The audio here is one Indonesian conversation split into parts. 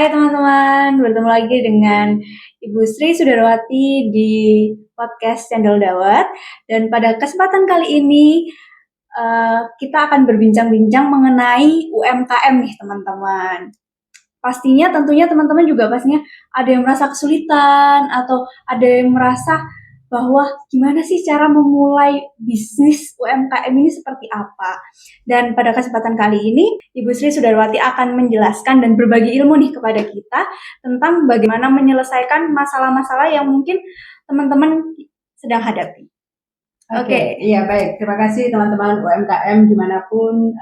Hai teman-teman, bertemu lagi dengan Ibu Sri Sudarwati di podcast Cendol Dawet. Dan pada kesempatan kali ini kita akan berbincang-bincang mengenai UMKM nih teman-teman. Pastinya tentunya teman-teman juga pastinya ada yang merasa kesulitan atau ada yang merasa bahwa gimana sih cara memulai bisnis UMKM ini seperti apa. Dan pada kesempatan kali ini, Ibu Sri Sudarwati akan menjelaskan dan berbagi ilmu nih kepada kita tentang bagaimana menyelesaikan masalah-masalah yang mungkin teman-teman sedang hadapi. Oke. Iya baik. Terima kasih teman-teman UMKM dimanapun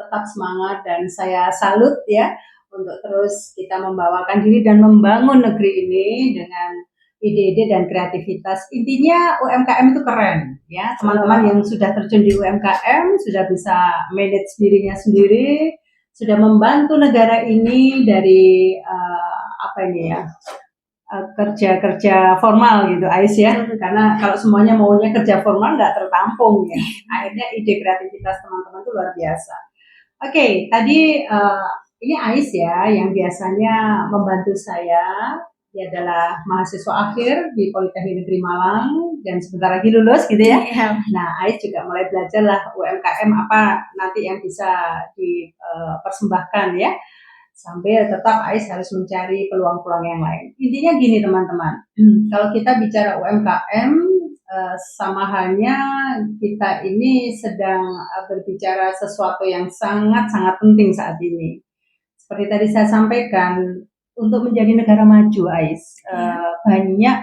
tetap semangat dan saya salut ya untuk terus kita membawakan diri dan membangun negeri ini dengan ide-ide dan kreativitas. Intinya UMKM itu keren ya, teman-teman yang sudah terjun di UMKM sudah bisa manage dirinya sendiri, sudah membantu negara ini dari kerja formal gitu Ais ya, karena kalau semuanya maunya kerja formal nggak tertampung ya. Akhirnya ide kreativitas teman-teman itu luar biasa. Oke, tadi ini Ais ya yang biasanya membantu saya. Dia adalah mahasiswa akhir di Politeknik Negeri Malang dan sebentar lagi lulus gitu ya. Nah, Ais juga mulai belajar lah UMKM apa nanti yang bisa dipersembahkan ya. Sambil tetap Ais harus mencari peluang-peluang yang lain. Intinya gini teman-teman, kalau kita bicara UMKM, sama halnya kita ini sedang berbicara sesuatu yang sangat-sangat penting saat ini. Seperti tadi saya sampaikan, untuk menjadi negara maju, Ais, banyak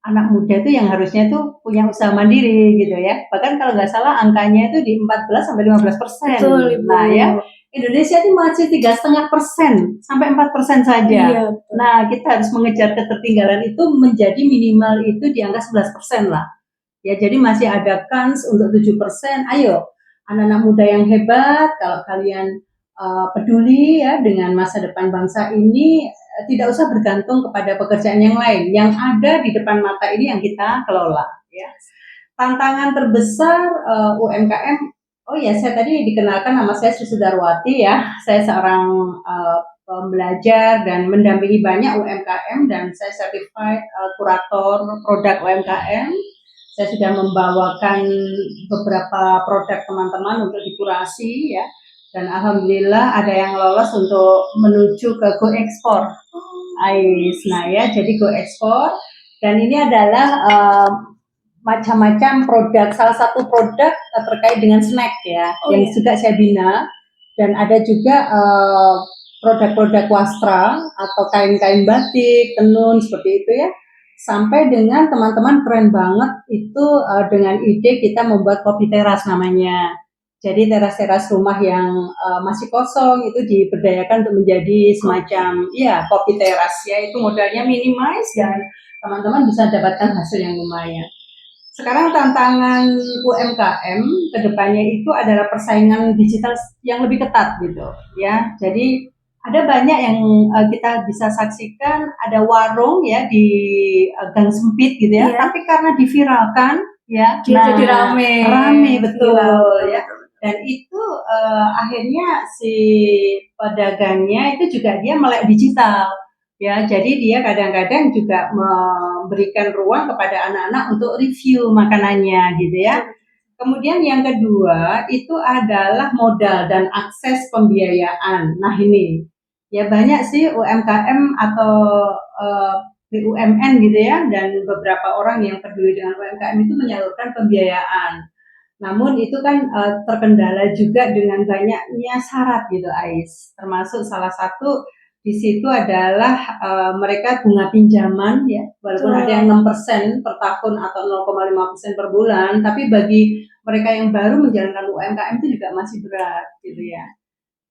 anak muda itu yang harusnya tuh punya usaha mandiri gitu ya. Bahkan kalau nggak salah angkanya itu di 14-15%. Betul, Ibu. Nah ya, Indonesia itu masih 3,5% sampai 4% saja. Iya, betul. Nah, kita harus mengejar ketertinggalan itu menjadi minimal itu di angka 11% lah. Ya, jadi masih ada kans untuk 7%. Ayo, anak-anak muda yang hebat, kalau kalian peduli ya dengan masa depan bangsa ini, tidak usah bergantung kepada pekerjaan yang lain. Yang ada di depan mata ini yang kita kelola. Ya. Tantangan terbesar UMKM. Oh ya, saya tadi dikenalkan nama saya Sri Sudarwati ya. Saya seorang pembelajar dan mendampingi banyak UMKM dan saya certified kurator produk UMKM. Saya sudah membawakan beberapa produk teman-teman untuk dikurasi ya. Dan alhamdulillah ada yang lolos untuk menuju ke Go Export. Nah ya, jadi Go Export. Dan ini adalah macam-macam produk, salah satu produk terkait dengan snack ya, yang juga saya bina, dan ada juga produk-produk wastra atau kain-kain batik, tenun seperti itu ya, sampai dengan teman-teman keren banget itu dengan ide kita membuat kopi teras namanya. Jadi teras-teras rumah yang masih kosong itu diberdayakan untuk menjadi semacam ya kopi teras ya, itu modalnya minimize dan teman-teman bisa dapatkan hasil yang lumayan. Sekarang tantangan UMKM kedepannya itu adalah persaingan digital yang lebih ketat gitu ya. Jadi ada banyak yang kita bisa saksikan, ada warung ya di gang sempit gitu ya, tapi karena diviralkan ya, jadi rame betul ya. Dan itu akhirnya si pedagangnya itu juga dia melek digital. Ya, jadi dia kadang-kadang juga memberikan ruang kepada anak-anak untuk review makanannya gitu ya. Kemudian yang kedua itu adalah modal dan akses pembiayaan. Nah ini, ya banyak sih UMKM atau BUMN gitu ya, dan beberapa orang yang peduli dengan UMKM itu menyalurkan pembiayaan. Namun itu kan terkendala juga dengan banyaknya syarat gitu Ais. Termasuk salah satu di situ adalah mereka bunga pinjaman ya, walaupun ada yang 6% per tahun atau 0,5% per bulan, tapi bagi mereka yang baru menjalankan UMKM itu juga masih berat gitu ya.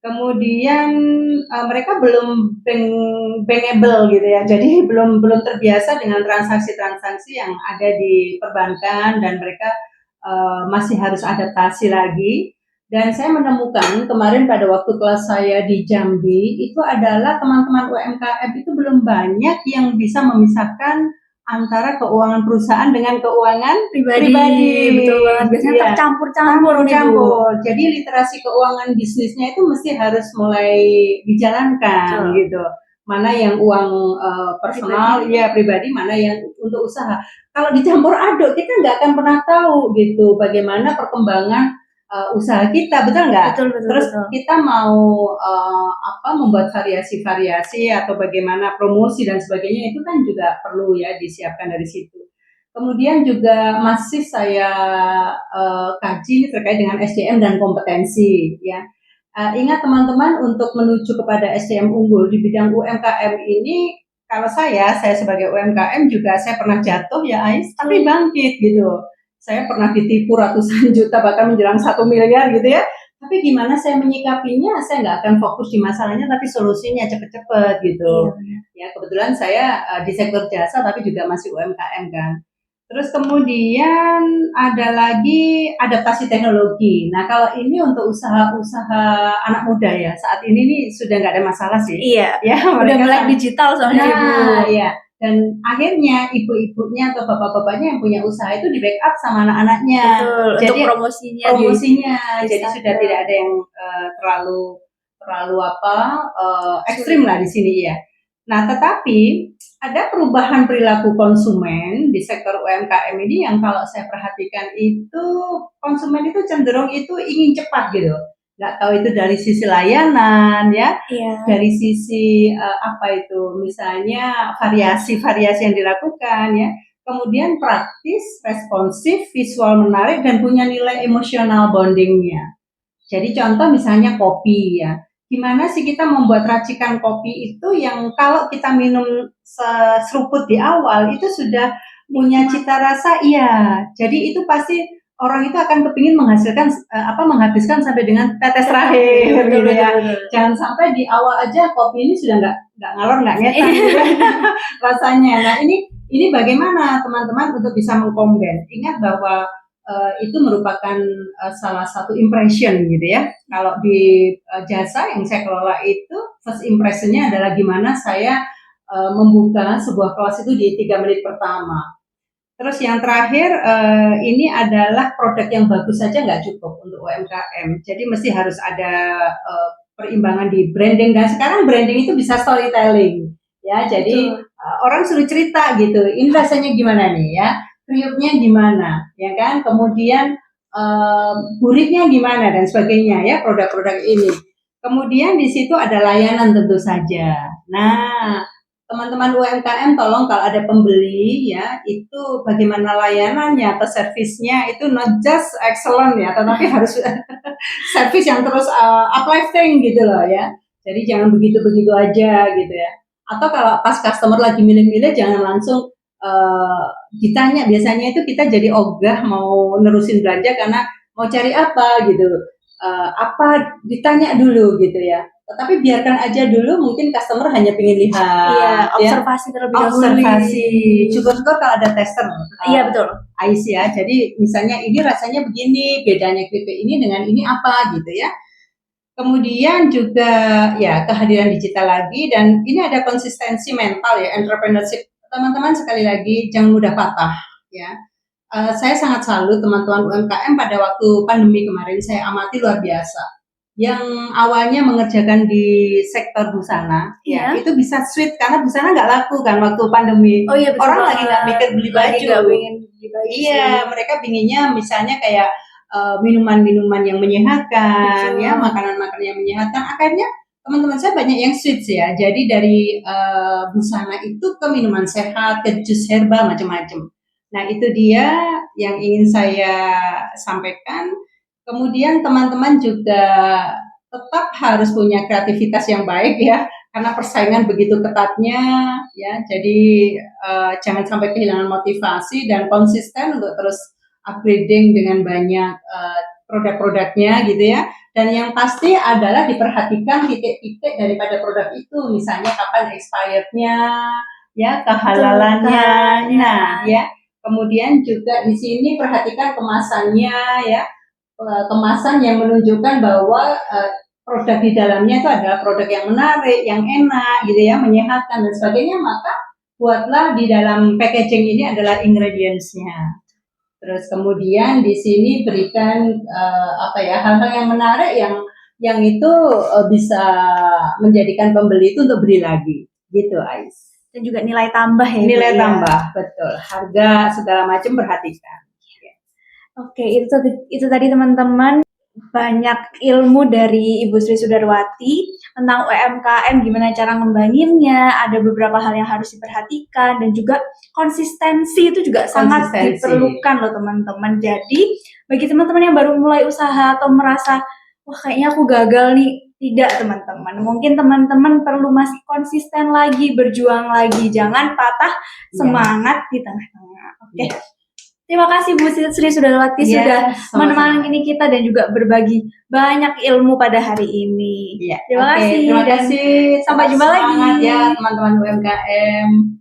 Kemudian mereka belum bankable gitu ya, jadi belum terbiasa dengan transaksi-transaksi yang ada di perbankan dan mereka masih harus adaptasi lagi. Dan saya menemukan kemarin pada waktu kelas saya di Jambi itu adalah teman-teman UMKM itu belum banyak yang bisa memisahkan antara keuangan perusahaan dengan keuangan pribadi. Betul banget, biasanya tercampur-campur. Jadi literasi keuangan bisnisnya itu mesti harus mulai dijalankan gitu. mana yang uang personal ya pribadi, mana yang untuk usaha. Kalau dicampur aduk kita nggak akan pernah tahu gitu bagaimana perkembangan usaha kita, betul nggak? Betul. Terus kita mau membuat variasi-variasi atau bagaimana promosi dan sebagainya itu kan juga perlu ya disiapkan dari situ. Kemudian juga masih saya kaji terkait dengan SDM dan kompetensi ya. Ingat teman-teman, untuk menuju kepada SDM unggul di bidang UMKM ini, kalau saya sebagai UMKM juga saya pernah jatuh ya Ais, tapi bangkit gitu. Saya pernah ditipu ratusan juta bahkan menjelang 1 miliar gitu ya. Tapi gimana saya menyikapinya, saya nggak akan fokus di masalahnya tapi solusinya cepet-cepet gitu. Ya kebetulan saya di sektor jasa tapi juga masih UMKM kan. Terus kemudian ada lagi adaptasi teknologi. Nah kalau ini untuk usaha-usaha anak muda ya, saat ini nih sudah nggak ada masalah sih. Iya, ya udah melek digital soalnya Ibu. Iya. Dan akhirnya ibu-ibunya atau bapak-bapaknya yang punya usaha itu di backup sama anak-anaknya. Betul, jadi untuk promosinya jadi sudah tidak ada yang terlalu ekstrim lah di sini ya. Nah, tetapi ada perubahan perilaku konsumen di sektor UMKM ini yang kalau saya perhatikan itu konsumen itu cenderung itu ingin cepat gitu. Nggak tahu itu dari sisi layanan ya, dari sisi misalnya variasi-variasi yang dilakukan ya. Kemudian praktis, responsif, visual menarik dan punya nilai emosional bondingnya. Jadi contoh misalnya kopi ya. Gimana sih kita membuat racikan kopi itu yang kalau kita minum seruput di awal itu sudah punya cita rasa iya. Jadi itu pasti orang itu akan kepingin menghabiskan sampai dengan tetes terakhir gitu ya. Jangan sampai di awal aja kopi ini sudah nggak ngalor nggak ngetan gitu rasanya. Nah ini bagaimana teman-teman untuk bisa mengkombin. Ingat bahwa itu merupakan salah satu impression gitu ya. Kalau di jasa yang saya kelola itu first impressionnya adalah gimana saya membuka sebuah kelas itu di 3 menit pertama. Terus yang terakhir ini adalah produk yang bagus saja nggak cukup untuk UMKM. Jadi mesti harus ada perimbangan di branding, dan sekarang branding itu bisa storytelling ya. Jadi orang suruh cerita gitu. Ini rasanya gimana nih ya? Kriuknya gimana, ya kan? Kemudian gurihnya gimana dan sebagainya ya produk-produk ini. Kemudian di situ ada layanan tentu saja. Nah, teman-teman UMKM tolong kalau ada pembeli ya, itu bagaimana layanannya atau servisnya itu not just excellent ya, tetapi harus servis yang terus uplifting gitu loh ya. Jadi jangan begitu-begitu aja gitu ya. Atau kalau pas customer lagi milih-milih jangan langsung ditanya, biasanya itu kita jadi ogah mau nerusin belanja karena mau cari apa gitu, apa ditanya dulu gitu ya. Tetapi biarkan aja dulu, mungkin customer hanya ingin lihat, observasi terlebih dahulu. Observasi, syukur-syukur kalau ada tester. Iya betul. Ais ya, jadi misalnya ini rasanya begini, bedanya keripik ini dengan ini apa gitu ya. Kemudian juga ya kehadiran digital lagi, dan ini ada konsistensi mental ya, entrepreneurship. Teman-teman sekali lagi jangan mudah patah ya. Saya sangat salut teman-teman UMKM pada waktu pandemi kemarin, saya amati luar biasa. Yang awalnya mengerjakan di sektor busana ya itu bisa switch karena busana nggak laku kan waktu pandemi. Orang lagi nggak mikir beli baju. Iya, mereka pinginnya misalnya kayak minuman-minuman yang menyehatkan ya, makanan-makanan yang menyehatkan. Akhirnya teman-teman saya banyak yang switch ya. Jadi dari busana itu ke minuman sehat, ke jus herbal, macam-macam. Nah, itu dia yang ingin saya sampaikan. Kemudian teman-teman juga tetap harus punya kreativitas yang baik ya, karena persaingan begitu ketatnya ya. Jadi jangan sampai kehilangan motivasi dan konsisten untuk terus upgrading dengan banyak produk-produknya gitu ya. Dan yang pasti adalah diperhatikan titik-titik daripada produk itu, misalnya kapan expirednya, ya kehalalannya, nah ya. Kemudian juga di sini perhatikan kemasannya ya, kemasan yang menunjukkan bahwa produk di dalamnya itu adalah produk yang menarik, yang enak, gitu ya, menyehatkan dan sebagainya. Maka buatlah di dalam packaging ini adalah ingredients-nya. Terus kemudian di sini berikan hal-hal yang menarik yang itu bisa menjadikan pembeli itu untuk beli lagi. gitu Ais. Dan juga nilai tambah ya. Nilai Bu, ya? tambah, betul. Harga segala macam perhatikan. Oke, itu tadi teman-teman banyak ilmu dari Ibu Sri Sudarwati tentang UMKM, gimana cara ngembanginnya, ada beberapa hal yang harus diperhatikan, dan juga konsistensi itu juga sangat diperlukan loh teman-teman. Jadi bagi teman-teman yang baru mulai usaha atau merasa, wah kayaknya aku gagal nih, tidak teman-teman. Mungkin teman-teman perlu masih konsisten lagi, berjuang lagi, jangan patah semangat di tengah-tengah. Oke. Terima kasih Bu Sri Sudarwati sudah menemani kita dan juga berbagi banyak ilmu pada hari ini. Terima kasih. Sampai jumpa lagi ya teman-teman UMKM.